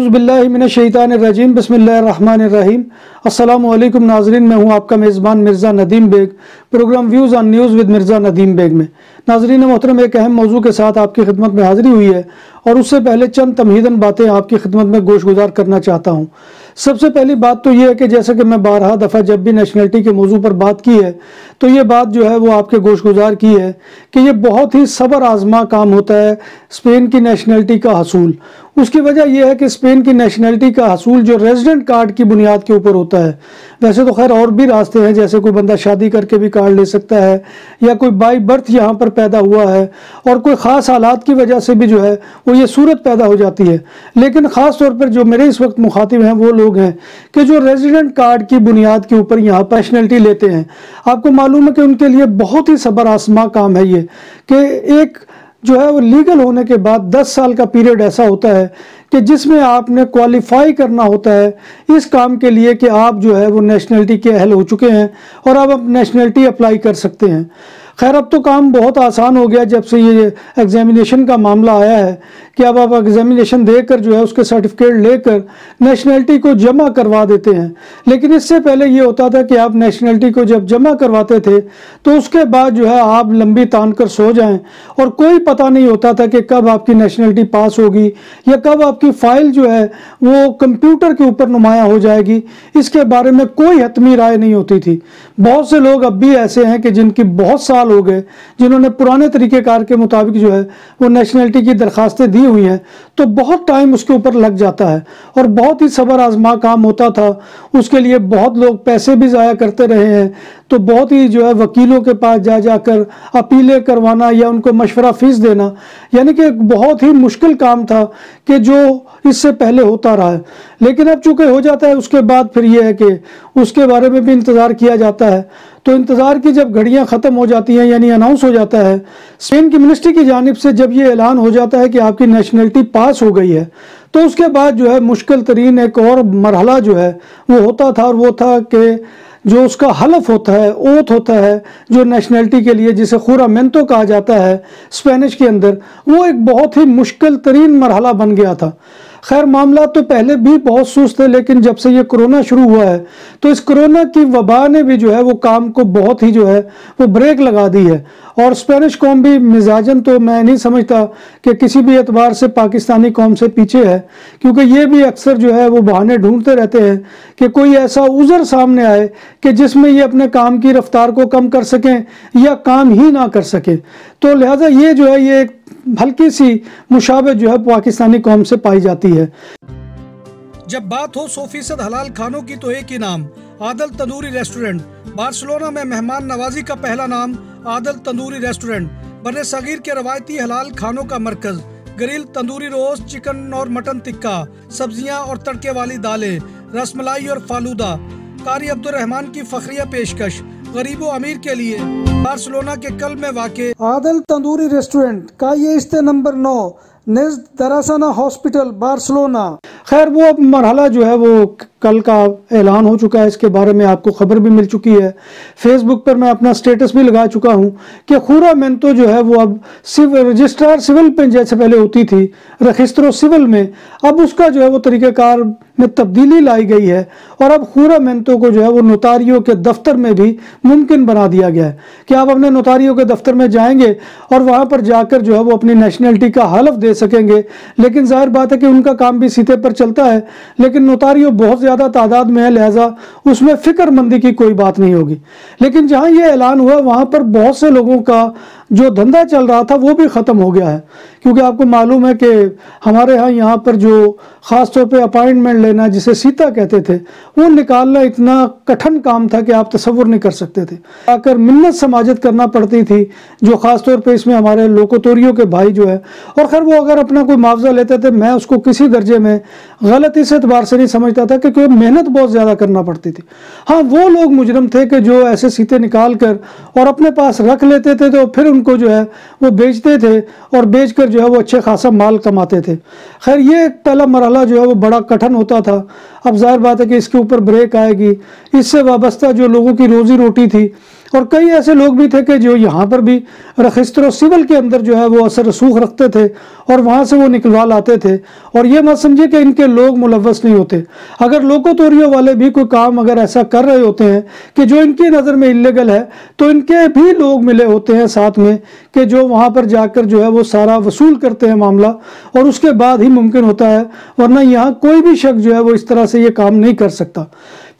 اعوذ باللہ من الشیطان الرجیم بسم اللہ الرحمن الرحیم۔ السلام علیکم ناظرین، میں ہوں آپ کا میزبان Mirza Nadeem Baig, programme views on news with Mirza Nadeem Baig میں۔ ناظرین محترم، ایک اہم موضوع کے ساتھ آپ کی خدمت میں حاضری ہوئی ہے اور اس سے پہلے چند تمہیداً باتیں آپ کی خدمت میں گوش گزار کرنا چاہتا ہوں۔ سب سے پہلی بات تو یہ ہے کہ جیسا کہ میں بارہا دفعہ جب بھی نیشنلٹی کے موضوع پر بات کی ہے تو یہ بات جو ہے وہ آپ کے گوش گزار کی ہے کہ یہ بہت ہی صبر آزما کام ہوتا ہے اسپین کی نیشنلٹی کا حصول۔ اس کی وجہ یہ ہے کہ اسپین کی نیشنلٹی کا حصول جو ریزیڈنٹ کارڈ کی بنیاد کے اوپر ہوتا ہے۔ ویسے تو خیر اور بھی راستے ہیں، جیسے کوئی بندہ شادی کر کے بھی کارڈ لے سکتا ہے، یا کوئی بائی برتھ یہاں پر پیدا ہوا ہے اور کوئی خاص حالات کی وجہ سے بھی جو ہے وہ یہ صورت پیدا ہو جاتی ہے۔ لیکن خاص طور پر جو میرے اس وقت مخاطب ہیں وہ لوگ ہیں کہ جو ریزیڈنٹ کارڈ کی بنیاد کے اوپر یہاں پر نیشنلٹی لیتے ہیں۔ آپ کو معلوم ہے کہ ان کے لیے بہت ہی صبر آزما کام ہے یہ، کہ ایک جو ہے وہ لیگل ہونے کے بعد 10 سال کا پیریڈ ایسا ہوتا ہے کہ جس میں آپ نے کوالیفائی کرنا ہوتا ہے اس کام کے لیے کہ آپ جو ہے وہ نیشنلٹی کے اہل ہو چکے ہیں اور آپ نیشنلٹی اپلائی کر سکتے ہیں۔ خیر اب تو کام بہت آسان ہو گیا جب سے یہ ایگزامینیشن کا معاملہ آیا ہے کہ اب آپ ایگزامینیشن دے کر جو ہے اس کے سرٹیفکیٹ لے کر نیشنلٹی کو جمع کروا دیتے ہیں۔ لیکن اس سے پہلے یہ ہوتا تھا کہ آپ نیشنلٹی کو جب جمع کرواتے تھے تو اس کے بعد جو ہے آپ لمبی تان کر سو جائیں اور کوئی پتہ نہیں ہوتا تھا کہ کب آپ کی نیشنلٹی پاس ہوگی یا کب آپ کی فائل جو ہے وہ کمپیوٹر کے اوپر نمایاں ہو جائے گی۔ اس کے بارے میں کوئی حتمی رائے نہیں ہوتی تھی۔ بہت سے لوگ اب بھی ایسے ہیں کہ جن کی بہت سال ہو گئے، جنہوں نے پرانے طریقہ کار کے مطابق جو ہے وہ نیشنلٹی کی درخواستیں دی ہوئی ہیں، تو بہت ٹائم اس کے اوپر لگ جاتا ہے اور بہت ہی صبر آزما کام ہوتا تھا۔ اس کے لیے بہت لوگ پیسے بھی ضائع کرتے رہے ہیں، تو بہت ہی جو ہے وکیلوں کے پاس جا کر اپیلیں کروانا یا ان کو مشورہ فیس دینا، یعنی کہ ایک بہت ہی مشکل کام تھا کہ جو اس سے پہلے ہوتا رہا ہے۔ لیکن اب چونکہ ہو جاتا ہے اس کے بعد پھر یہ ہے کہ اس کے بارے میں بھی انتظار کیا جاتا ہے۔ تو انتظار کی جب گھڑیاں ختم ہو جاتی ہیں، یعنی اناؤنس ہو جاتا ہے اسپین کی منسٹری کی جانب سے، جب یہ اعلان ہو جاتا ہے کہ آپ کی نیشنلٹی پاس ہو گئی ہے، تو اس کے بعد جو ہے مشکل ترین ایک اور مرحلہ جو ہے وہ ہوتا تھا، اور وہ تھا کہ جو اس کا حلف ہوتا ہے، اوتھ ہوتا ہے جو نیشنلٹی کے لیے، جسے جورامنتو کہا جاتا ہے اسپینش کے اندر، وہ ایک بہت ہی مشکل ترین مرحلہ بن گیا تھا۔ خیر معاملات تو پہلے بھی بہت سست تھے، لیکن جب سے یہ کرونا شروع ہوا ہے تو اس کرونا کی وبا نے بھی جو ہے وہ کام کو بہت ہی جو ہے وہ بریک لگا دی ہے، اور اسپینش قوم بھی مزاجن تو میں نہیں سمجھتا کہ کسی بھی اعتبار سے پاکستانی قوم سے پیچھے ہے، کیونکہ یہ بھی اکثر جو ہے وہ بہانے ڈھونڈتے رہتے ہیں کہ کوئی ایسا عذر سامنے آئے کہ جس میں یہ اپنے کام کی رفتار کو کم کر سکیں یا کام ہی نہ کر سکیں۔ تو لہٰذا یہ جو ہے یہ ہلکی سی مشابہت جو ہے پاکستانی قوم سے پائی جاتی ہے۔ جب بات ہو 100% حلال کھانوں کی تو ایک ہی نام، عادل تندوری ریسٹورنٹ۔ بارسلونا میں مہمان نوازی کا پہلا نام عادل تندوری ریسٹورنٹ، بر صغیر کے روایتی حلال کھانوں کا مرکز۔ گرل تندوری روسٹ، چکن اور مٹن ٹکا، سبزیاں اور تڑکے والی دالیں، رس ملائی اور فالودہ۔ قاری عبدالرحمن کی فخریہ پیشکش، غریب و امیر کے لیے۔ بارسلونا کے قلب میں واقع عادل تندوری ریسٹورنٹ کا یہ استے نمبر 9 نزد دراسانہ ہاسپٹل بارسلونا۔ خیر وہ اب مرحلہ جو ہے وہ کل کا اعلان ہو چکا ہے، اس کے بارے میں آپ کو خبر بھی مل چکی ہے۔ فیس بک پر میں اپنا سٹیٹس بھی لگا چکا ہوں کہ جورامنتو جو ہے وہ اب رجسٹرار سول پہ جیسے پہلے ہوتی تھی رجسٹرو سول میں، اب اس کا جو ہے وہ طریقہ کار میں تبدیلی لائی گئی ہے، اور اب جورامنتو کو جو ہے وہ نوتاریوں کے دفتر میں بھی ممکن بنا دیا گیا ہے کہ آپ اپنے نوتاریوں کے دفتر میں جائیں گے اور وہاں پر جا کر جو ہے وہ اپنی نیشنلٹی کا حلف دے سکیں گے۔ لیکن ظاہر بات ہے کہ ان کا کام بھی سیتے پر چلتا ہے، لیکن نوتاریوں بہت زیادہ تعداد میں ہے، لہٰذا اس میں فکر مندی کی کوئی بات نہیں ہوگی۔ لیکن جہاں یہ اعلان ہوا وہاں پر بہت سے لوگوں کا جو دھندا چل رہا تھا وہ بھی ختم ہو گیا ہے، کیونکہ آپ کو معلوم ہے کہ ہمارے ہاں یہاں پر جو خاص طور پہ اپائنٹمنٹ لینا جسے سیتا کہتے تھے، وہ نکالنا اتنا کٹھن کام تھا کہ آپ تصور نہیں کر سکتے تھے۔ آ کر منت سماجت کرنا پڑتی تھی، جو خاص طور پہ اس میں ہمارے لوکوتوریوں کے بھائی جو ہے، اور خیر وہ اگر اپنا کوئی معاوضہ لیتے تھے میں اس کو کسی درجے میں غلط اس اعتبار سے نہیں سمجھتا تھا کہ کوئی محنت بہت زیادہ کرنا پڑتی تھی۔ ہاں وہ لوگ مجرم تھے کہ جو ایسے سیتے نکال کر اور اپنے پاس رکھ لیتے تھے تو پھر ان کو جو ہے وہ بیچتے تھے اور بیچ کر جو ہے وہ اچھے خاصا مال کماتے تھے۔ خیر یہ پہلا مرحلہ جو ہے وہ بڑا کٹھن ہوتا تھا، اب ظاہر بات ہے کہ اس کے اوپر بریک آئے گی۔ اس سے وابستہ جو لوگوں کی روزی روٹی تھی اور کئی ایسے لوگ بھی تھے کہ جو یہاں پر بھی رخستر و سول کے اندر جو ہے وہ اثر رسوخ رکھتے تھے اور وہاں سے وہ نکلوا لاتے تھے، اور یہ مت سمجھے کہ ان کے لوگ ملوث نہیں ہوتے۔ اگر لوکوتوریو والے بھی کوئی کام اگر ایسا کر رہے ہوتے ہیں کہ جو ان کی نظر میں اللیگل ہے، تو ان کے بھی لوگ ملے ہوتے ہیں ساتھ میں کہ جو وہاں پر جا کر جو ہے وہ سارا وصول کرتے ہیں معاملہ، اور اس کے بعد ہی ممکن ہوتا ہے، ورنہ یہاں کوئی بھی شخص جو ہے وہ اس طرح سے یہ کام نہیں کر سکتا۔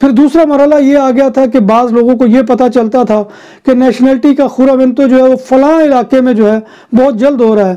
پھر دوسرا مرحلہ یہ آ گیا تھا کہ بعض لوگوں کو یہ پتہ چلتا تھا کہ نیشنلٹی کا خوراوینتو جو ہے وہ فلاں علاقے میں جو ہے بہت جلد ہو رہا ہے،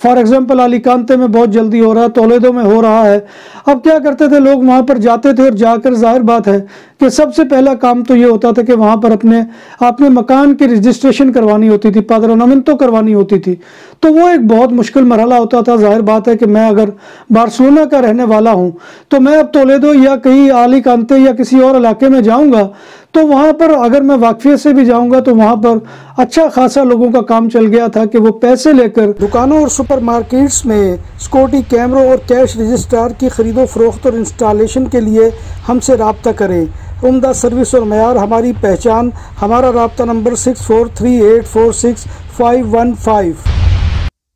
فار ایگزامپل علیکانتے میں بہت جلدی ہو رہا ہے، تولیدو میں ہو رہا ہے۔ اب کیا کرتے تھے لوگ، وہاں پر جاتے تھے اور جا کر ظاہر بات ہے کہ سب سے پہلا کام تو یہ ہوتا تھا کہ وہاں پر اپنے مکان کی رجسٹریشن کروانی ہوتی تھی، پادرونامنتو کروانی ہوتی تھی، تو وہ ایک بہت مشکل مرحلہ ہوتا تھا۔ ظاہر بات ہے کہ میں اگر بارسلونا کا رہنے والا ہوں تو میں اب تولیدو یا کہیں علیکانتے یا کسی اور علاقے میں جاؤں گا تو وہاں پر اگر میں واقفیت سے بھی جاؤں گا تو وہاں پر اچھا خاصا لوگوں کا کام چل گیا تھا کہ وہ پیسے لے کر دکانوں اور سپر مارکیٹس میں سیکورٹی کیمروں اور کیش رجسٹرار کی خرید و فروخت اور انسٹالیشن کے لیے ہم سے رابطہ کریں۔ عمدہ سروس اور معیار ہماری پہچان۔ ہمارا رابطہ نمبر 6438465515۔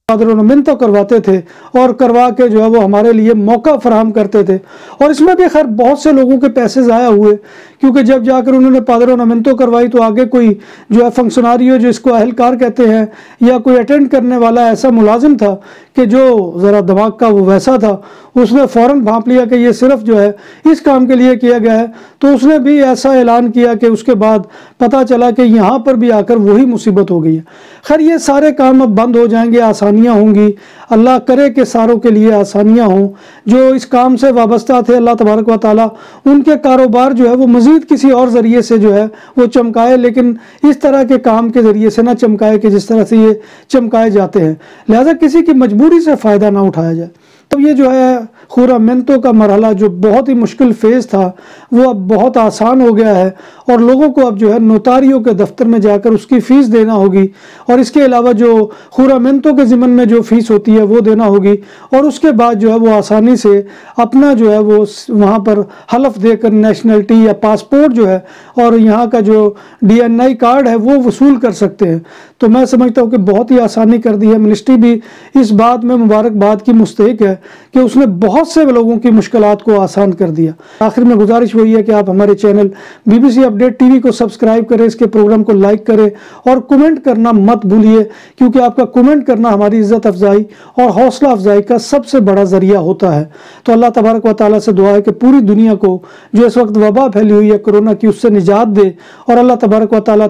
پادرونامنتو کرواتے تھے اور کروا کے جو ہے وہ ہمارے لیے موقع فراہم کرتے تھے، اور اس میں بھی خیر بہت سے لوگوں کے پیسے ضائع ہوئے، کیونکہ جب جا کر انہوں نے پادرونامنتو کروائی تو آگے کوئی جو ہے فنکشناریو جو اس کو اہلکار کہتے ہیں یا کوئی اٹینڈ کرنے والا ایسا ملازم تھا کہ جو ذرا دماغ کا وہ ویسا تھا، اس نے فوراً بھانپ لیا کہ یہ صرف جو ہے اس کام کے لیے کیا گیا ہے، تو اس نے بھی ایسا اعلان کیا کہ اس کے بعد پتہ چلا کہ یہاں پر بھی آ کر وہی مصیبت ہو گئی ہے۔ خیر یہ سارے کام اب بند ہو جائیں گے، آسانیاں ہوں گی، اللہ کرے کہ ساروں کے لیے آسانیاں ہوں۔ جو اس کام سے وابستہ تھے اللہ تبارک و تعالیٰ ان کے کاروبار جو ہے وہ مزید کسی اور ذریعے سے جو ہے وہ چمکائے، لیکن اس طرح کے کام کے ذریعے سے نہ چمکائے کہ جس طرح سے یہ چمکائے جاتے ہیں، لہذا کسی کی مجبوری سے فائدہ نہ اٹھایا جائے۔ تب یہ جو ہے خوراوینتو کا مرحلہ جو بہت ہی مشکل فیز تھا وہ اب بہت آسان ہو گیا ہے، اور لوگوں کو اب جو ہے نوتاریوں کے دفتر میں جا کر اس کی فیس دینا ہوگی، اور اس کے علاوہ جو خوراوینتو کے ضمن میں جو فیس ہوتی ہے وہ دینا ہوگی، اور اس کے بعد جو ہے وہ آسانی سے اپنا جو ہے وہ وہاں پر حلف دے کر نیشنلٹی یا پاسپورٹ جو ہے اور یہاں کا جو DNI کارڈ ہے وہ وصول کر سکتے ہیں۔ تو میں سمجھتا ہوں کہ بہت ہی آسانی کر دی ہے، منسٹری بھی اس بات میں مبارکباد کی مستحق ہے کہ اس نے بہت سے لوگوں کی مشکلات کو آسان کر دیا۔ آخر میں گزارش وہی ہے کہ آپ ہمارے چینل BBC اپڈیٹ TV کو سبسکرائب کریں، اس کے پروگرام کو لائک کریں اور کمنٹ کرنا مت بھولیے، کیونکہ آپ کا کمنٹ کرنا ہماری عزت افزائی اور حوصلہ افزائی کا سب سے بڑا ذریعہ ہوتا ہے۔ تو اللہ تبارک و تعالیٰ سے دعا ہے کہ پوری دنیا کو جو اس وقت وبا پھیلی ہوئی ہے کورونا کی، اس سے نجات دے، اور اللہ تبارک و تعالیٰ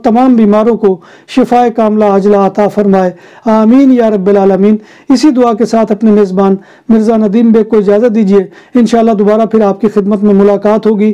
تمام بیماروں کو شفائے کاملہ عاجلہ عطا فرمائے، آمین یا رب العالمین۔ اسی دعا کے ساتھ اپنے میزبان مرزا ندیم بیگ کو اجازت دیجیے، انشاءاللہ دوبارہ پھر آپ کی خدمت میں ملاقات ہوگی۔